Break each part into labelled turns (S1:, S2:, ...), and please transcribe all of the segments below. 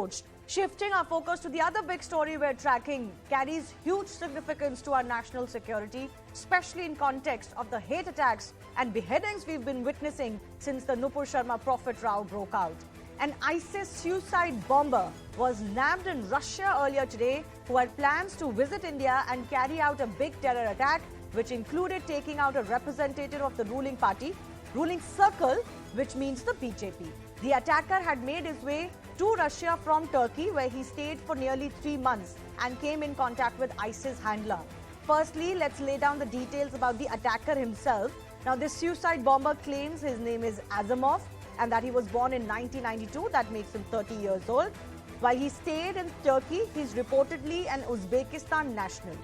S1: approach. Shifting our focus to the other big story we're tracking carries huge significance to our national security, especially in context of the hate attacks and beheadings we've been witnessing since the Nupur Sharma Prophet row broke out. An ISIS suicide bomber was nabbed in Russia earlier today who had plans to visit India and carry out a big terror attack, which included taking out a representative of the ruling circle, which means the BJP. The attacker had made his way to Russia from Turkey, where he stayed for nearly 3 months and came in contact with ISIS handler. Firstly, let's lay down the details about the attacker himself. Now, this suicide bomber claims his name is Azamov and that he was born in 1992. That makes him 30 years old. While he stayed in Turkey, he's reportedly an Uzbekistan national.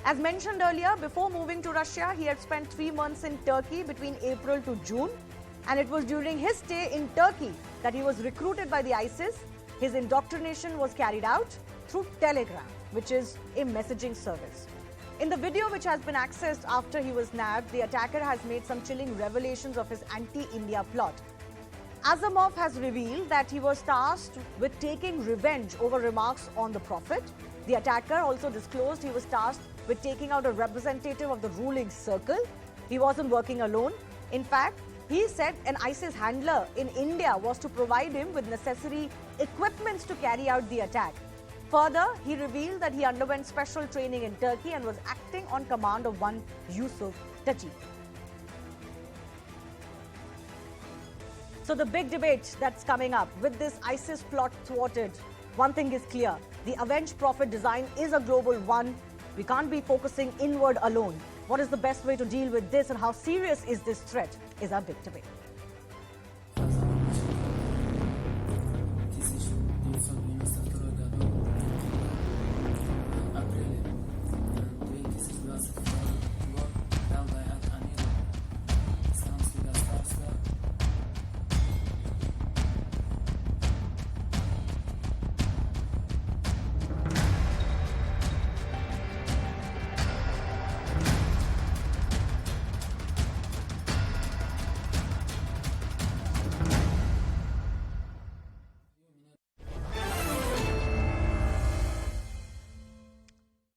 S1: As mentioned earlier, before moving to Russia, he had spent 3 months in Turkey between April to June. And it was during his stay in Turkey that he was recruited by the ISIS. His indoctrination was carried out through Telegram, which is a messaging service. In the video which has been accessed after he was nabbed, the attacker has made some chilling revelations of his anti-India plot. Azamov has revealed that he was tasked with taking revenge over remarks on the Prophet. The attacker also disclosed he was tasked with taking out a representative of the ruling circle. He wasn't working alone. In fact, he said an ISIS handler in India was to provide him with necessary equipments to carry out the attack. Further, he revealed that he underwent special training in Turkey and was acting on command of one Yusuf Taci. So the big debate that's coming up with this ISIS plot thwarted, one thing is clear. The Avenged Prophet design is a global one. We can't be focusing inward alone. What is the best way to deal with this and how serious is this threat is our big debate.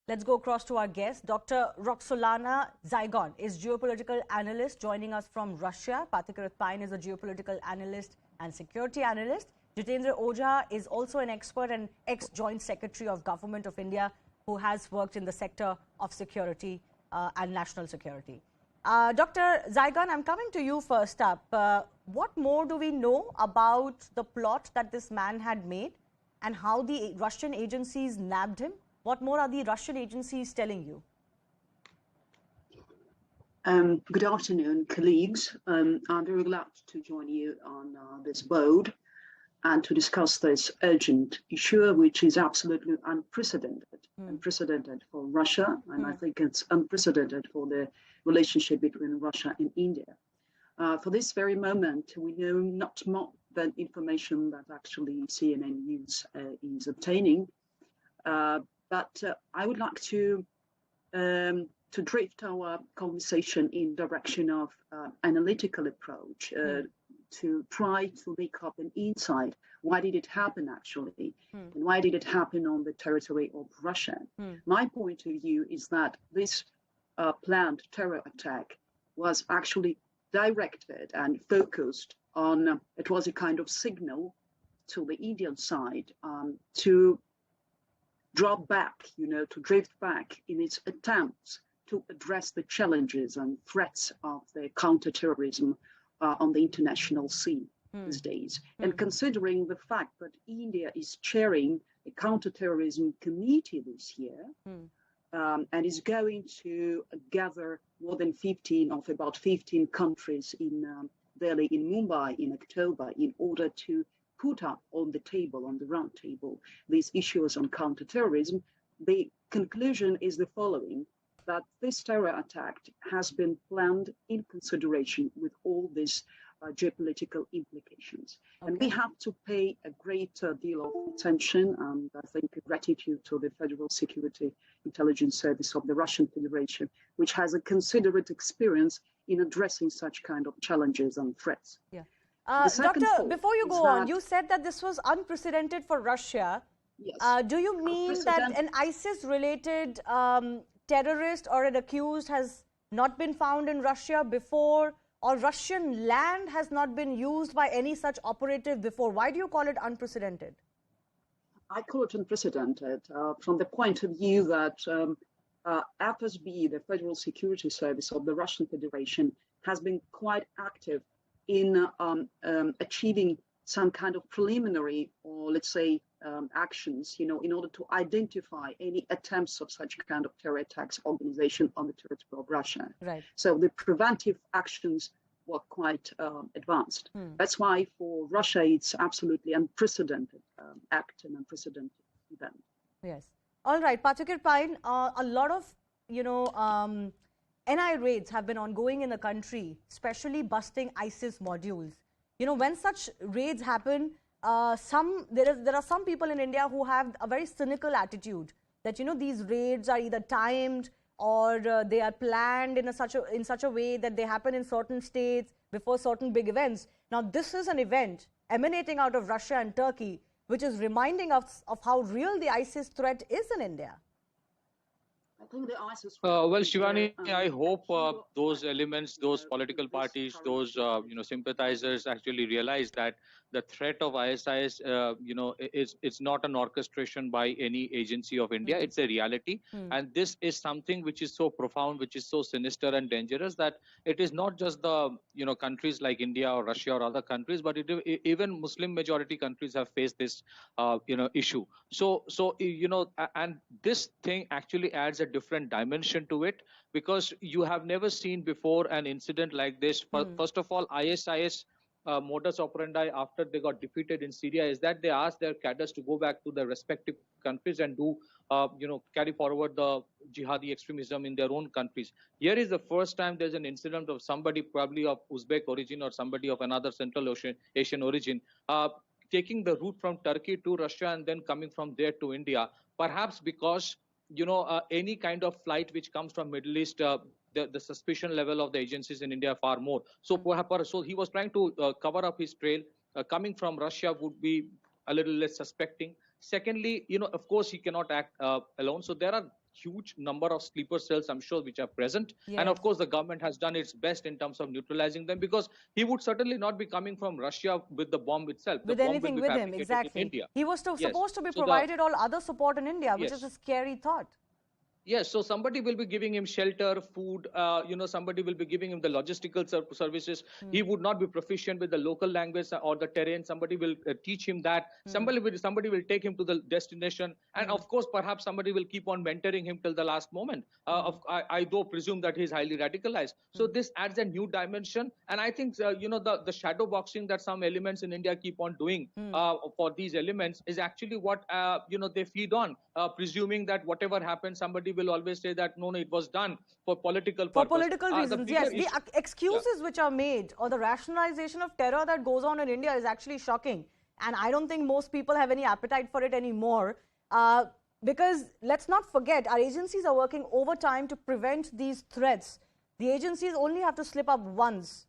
S1: Let's go across to our guest. Dr. Roxolana Zygon is geopolitical analyst joining us from Russia. Pathikarat Pine is a geopolitical analyst and security analyst. Jitendra Ojha is also an expert and ex-joint secretary of Government of India who has worked in the sector of security and national security. Dr. Zygon, I'm coming to you first up. What more do we know about the plot that this man had made and how the Russian agencies nabbed him? What more are the Russian agencies telling you?
S2: Good afternoon, colleagues. I'm very glad to join you on this board and to discuss this urgent issue, which is absolutely unprecedented for Russia, and I think it's unprecedented for the relationship between Russia and India. For this very moment, we know not more than information that actually CNN News is obtaining. But I would like to drift our conversation in direction of analytical approach to try to make up an insight. Why did it happen actually? And why did it happen on the territory of Russia? My point of view is that this planned terror attack was actually directed and focused on, it was a kind of signal to the Indian side to drop back, to drift back in its attempts to address the challenges and threats of the counterterrorism on the international scene these days. And considering the fact that India is chairing a counterterrorism committee this year and is going to gather more than 15 countries in Delhi, in Mumbai in October in order to put up on the table, on the round table, these issues on counterterrorism, the conclusion is the following, that this terror attack has been planned in consideration with all these geopolitical implications. Okay. And we have to pay a great deal of attention and I think gratitude to the Federal Security Intelligence Service of the Russian Federation, which has a considerate experience in addressing such kind of challenges and threats.
S1: Yeah.
S2: The second
S1: Doctor,
S2: thought
S1: before you
S2: is
S1: go on,
S2: that,
S1: you said that this was unprecedented for Russia.
S2: yes,
S1: Do you mean that
S2: unprecedented.
S1: an ISIS-related terrorist or an accused has not been found in Russia before, or Russian land has not been used by any such operative before? Why do you call it unprecedented?
S2: I call it unprecedented from the point of view that FSB, the Federal Security Service of the Russian Federation, has been quite active in achieving some kind of preliminary, or let's say, actions, in order to identify any attempts of such kind of terror attacks organization on the territory of Russia.
S1: Right.
S2: So the preventive actions were quite advanced. That's why for Russia it's absolutely unprecedented act and unprecedented event.
S1: Yes. All right, Patakir Pine, a lot of, NI raids have been ongoing in the country, especially busting ISIS modules. When such raids happen, there are some people in India who have a very cynical attitude that, these raids are either timed or they are planned in such a way that they happen in certain states before certain big events. Now, this is an event emanating out of Russia and Turkey, which is reminding us of how real the ISIS threat is in India.
S2: I think the ISIS.
S3: Well, Shivani, I hope those elements, those political parties, those sympathizers actually realize that the threat of ISIS, it's not an orchestration by any agency of India. It's a reality, and this is something which is so profound, which is so sinister and dangerous that it is not just the countries like India or Russia or other countries, but even Muslim majority countries have faced this issue. So and this thing actually adds a different dimension to it, because you have never seen before an incident like this. First of all, ISIS modus operandi after they got defeated in Syria is that they asked their cadres to go back to their respective countries and do carry forward the jihadi extremism in their own countries. Here is the first time there's an incident of somebody probably of Uzbek origin or somebody of another Central Asian origin taking the route from Turkey to Russia and then coming from there to India, perhaps because any kind of flight which comes from Middle East, the suspicion level of the agencies in India far more. So he was trying to cover up his trail. Coming from Russia would be a little less suspecting. Secondly, of course, he cannot act alone. So there are huge number of sleeper cells, I'm sure, which are present. Yes. And of course, the government has done its best in terms of neutralizing them, because he would certainly not be coming from Russia with the bomb itself.
S1: With anything with him, exactly.
S3: India.
S1: He was supposed to be provided all other support in India, which
S3: yes.
S1: is a scary thought.
S3: Yes, so somebody will be giving him shelter, food, somebody will be giving him the logistical services. He would not be proficient with the local language or the terrain. Somebody will teach him that. Somebody will take him to the destination. And of course, perhaps somebody will keep on mentoring him till the last moment. I do presume that he's highly radicalized. So this adds a new dimension. And I think, the shadow boxing that some elements in India keep on doing for these elements is actually what, they feed on, presuming that whatever happens, somebody will always say that no, it was done for political purpose.
S1: For political reasons, yes. The excuses which are made, or the rationalization of terror that goes on in India, is actually shocking. And I don't think most people have any appetite for it anymore. Because let's not forget, our agencies are working overtime to prevent these threats. The agencies only have to slip up once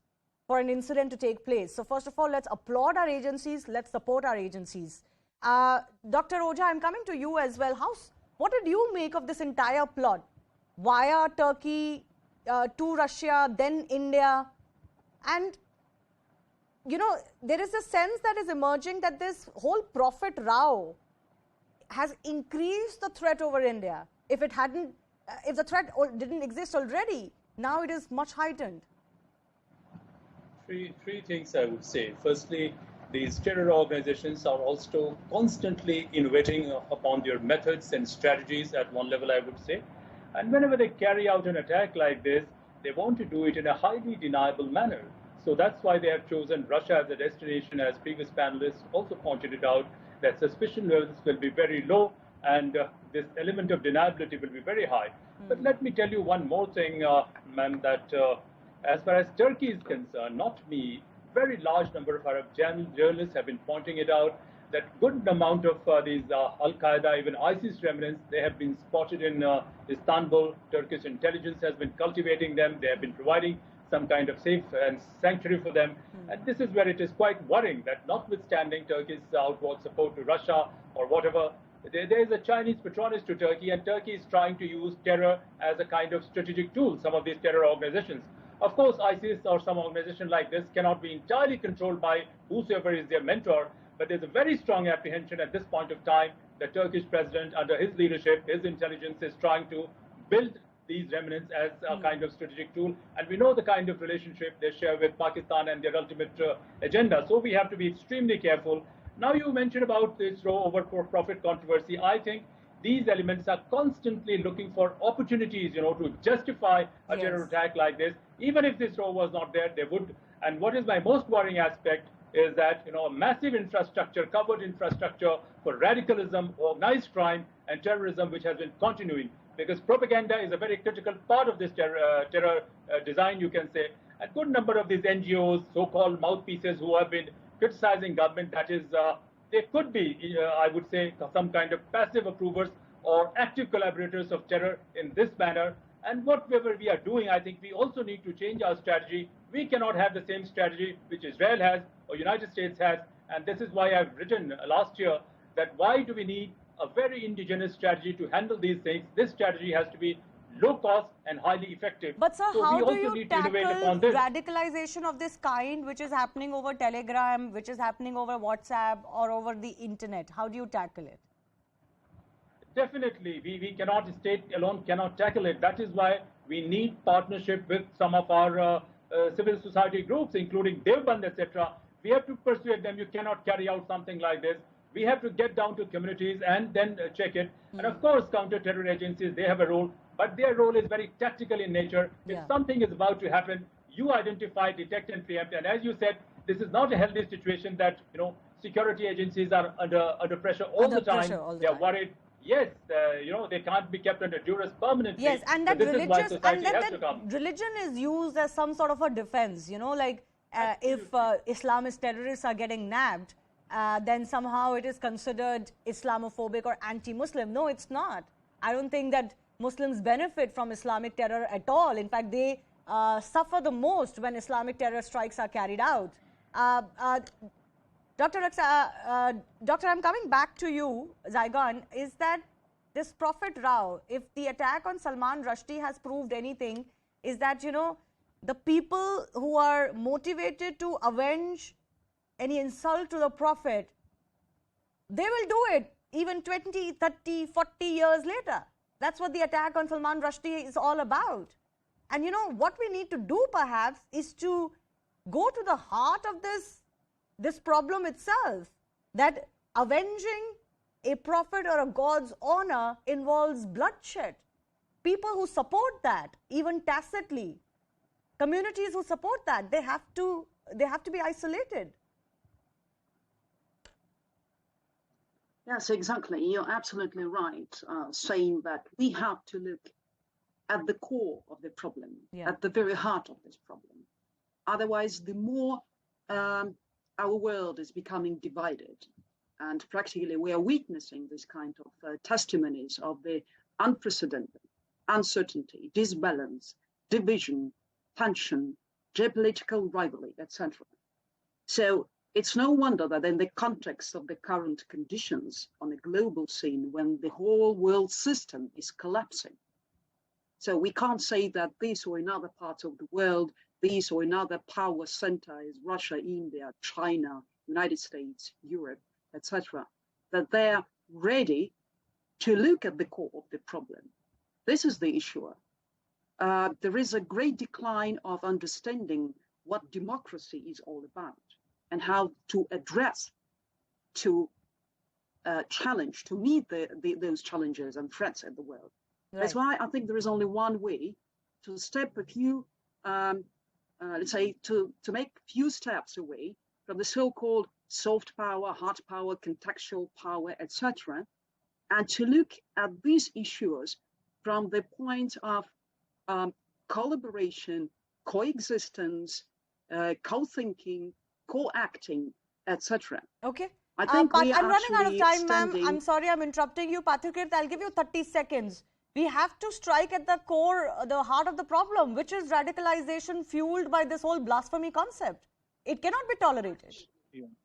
S1: for an incident to take place. So first of all, let's applaud our agencies. Let's support our agencies. Dr. Oja, I'm coming to you as well. What did you make of this entire plot? Via Turkey, to Russia, then India. And, there is a sense that is emerging that this whole Prophet row has increased the threat over India. If the threat didn't exist already, now it is much heightened.
S4: Three things I would say. Firstly, these terror organizations are also constantly innovating upon their methods and strategies at one level, I would say. And whenever they carry out an attack like this, they want to do it in a highly deniable manner. So that's why they have chosen Russia as a destination, as previous panelists also pointed it out, that suspicion levels will be very low and this element of deniability will be very high. But let me tell you one more thing, ma'am, that as far as Turkey is concerned, not me, very large number of Arab journalists have been pointing it out, that good amount of these Al-Qaeda, even ISIS remnants, they have been spotted in Istanbul. Turkish intelligence has been cultivating them. They have been providing some kind of safe and sanctuary for them. And this is where it is quite worrying that notwithstanding Turkey's outward support to Russia or whatever, there is a Chinese patronage to Turkey, and Turkey is trying to use terror as a kind of strategic tool, some of these terror organizations. Of course, ISIS or some organization like this cannot be entirely controlled by whosoever is their mentor, but there's a very strong apprehension at this point of time the Turkish president, under his leadership, his intelligence is trying to build these remnants as a kind of strategic tool. And we know the kind of relationship they share with Pakistan and their ultimate agenda. So we have to be extremely careful. Now you mentioned about this Roe over profit controversy. I think these elements are constantly looking for opportunities, to justify a terror attack like this. Even if this Roe was not there, they would. And what is my most worrying aspect is that, a massive infrastructure, covered infrastructure for radicalism, organized crime, and terrorism, which has been continuing. Because propaganda is a very critical part of this terror design, you can say. A good number of these NGOs, so-called mouthpieces who have been criticizing government, that is, they could be, I would say, some kind of passive approvers or active collaborators of terror in this manner. And whatever we are doing, I think we also need to change our strategy. We cannot have the same strategy which Israel has or United States has. And this is why I've written last year that why do we need a very indigenous strategy to handle these things? This strategy has to be low cost and highly effective.
S1: But sir,
S4: so
S1: how
S4: we
S1: do
S4: also
S1: you
S4: need to innovate
S1: tackle
S4: upon this.
S1: radicalization of this kind, which is happening over Telegram, which is happening over WhatsApp or over the internet? How do you tackle it?
S4: Definitely, we cannot, state alone cannot tackle it. That is why we need partnership with some of our civil society groups, including Devband, etc. We have to persuade them you cannot carry out something like this. We have to get down to communities and then check it. And of course, counter-terror agencies, they have a role, but their role is very tactical in nature. If something is about to happen, you identify, detect, and preempt. And as you said, this is not a healthy situation that, security agencies are under pressure all the time. They are worried. Yes, they can't be kept under duress permanently.
S1: Yes, and that
S4: religious,
S1: religion is used as some sort of a defense. If Islamist terrorists are getting nabbed, then somehow it is considered Islamophobic or anti-Muslim. No, it's not. I don't think that Muslims benefit from Islamic terror at all. In fact, they suffer the most when Islamic terror strikes are carried out. Doctor, I'm coming back to you, Zygon. Is that this Prophet Rao, if the attack on Salman Rushdie has proved anything, is that, the people who are motivated to avenge any insult to the Prophet, they will do it even 20, 30, 40 years later. That's what the attack on Salman Rushdie is all about. And what we need to do perhaps is to go to the heart of this problem itself, that avenging a prophet or a god's honor involves bloodshed. People who support that, even tacitly, communities who support that, they have to be isolated.
S2: Yes, exactly. You're absolutely right, saying that we have to look at the core of the problem, at the very heart of this problem. Otherwise, the more our world is becoming divided, and practically we are witnessing this kind of testimonies of the unprecedented uncertainty, disbalance, division, tension, geopolitical rivalry, etc. So it's no wonder that in the context of the current conditions on a global scene, when the whole world system is collapsing, so we can't say that this or another part of the world, this or another power center is Russia, India, China, United States, Europe, etc., that they're ready to look at the core of the problem. This is the issue. There is a great decline of understanding what democracy is all about and how to address, to challenge, to meet those challenges and threats in the world. Right. That's why I think there is only one way to step a few, let's say, to make few steps away from the so-called soft power, hard power, contextual power, etc., and to look at these issues from the point of collaboration, coexistence, co-thinking, co-acting, etc.
S1: Okay.
S2: I think
S1: I'm running out of time, ma'am. I'm sorry I'm interrupting you. Pathikrit, I'll give you 30 seconds we have to strike at the core, the heart of the problem, which is radicalization fueled by this whole blasphemy concept. It cannot be tolerated.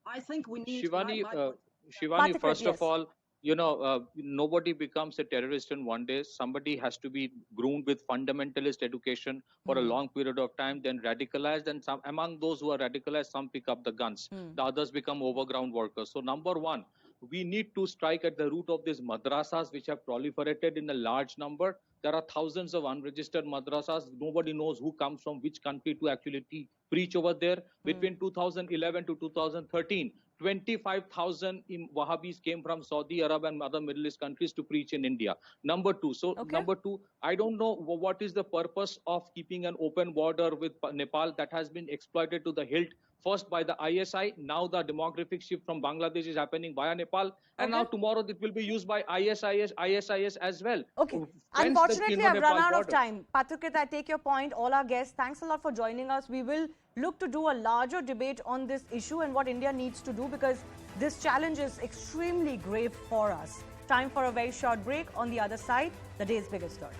S2: I think we need.
S3: Shivani,
S1: Pathik,
S3: first
S1: yes.
S3: of all, nobody becomes a terrorist in one day. Somebody has to be groomed with fundamentalist education for a long period of time, then radicalized, and some among those who are radicalized, some pick up the guns. The others become overground workers. So number one, we need to strike at the root of these madrasas, which have proliferated in a large number. There are thousands of unregistered madrasas. Nobody knows who comes from which country to actually preach over there. Between 2011 to 2013, 25,000 Wahhabis came from Saudi Arab and other Middle East countries to preach in India. Number two, I don't know what is the purpose of keeping an open border with Nepal that has been exploited to the hilt. First by the ISI, now the demographic shift from Bangladesh is happening via Nepal, and now tomorrow it will be used by ISIS as well.
S1: Okay. Unfortunately, I've run out of time. Pathik, I take your point. All our guests, thanks a lot for joining us. We will look to do a larger debate on this issue and what India needs to do, because this challenge is extremely grave for us. Time for a very short break. On the other side, the day's biggest story.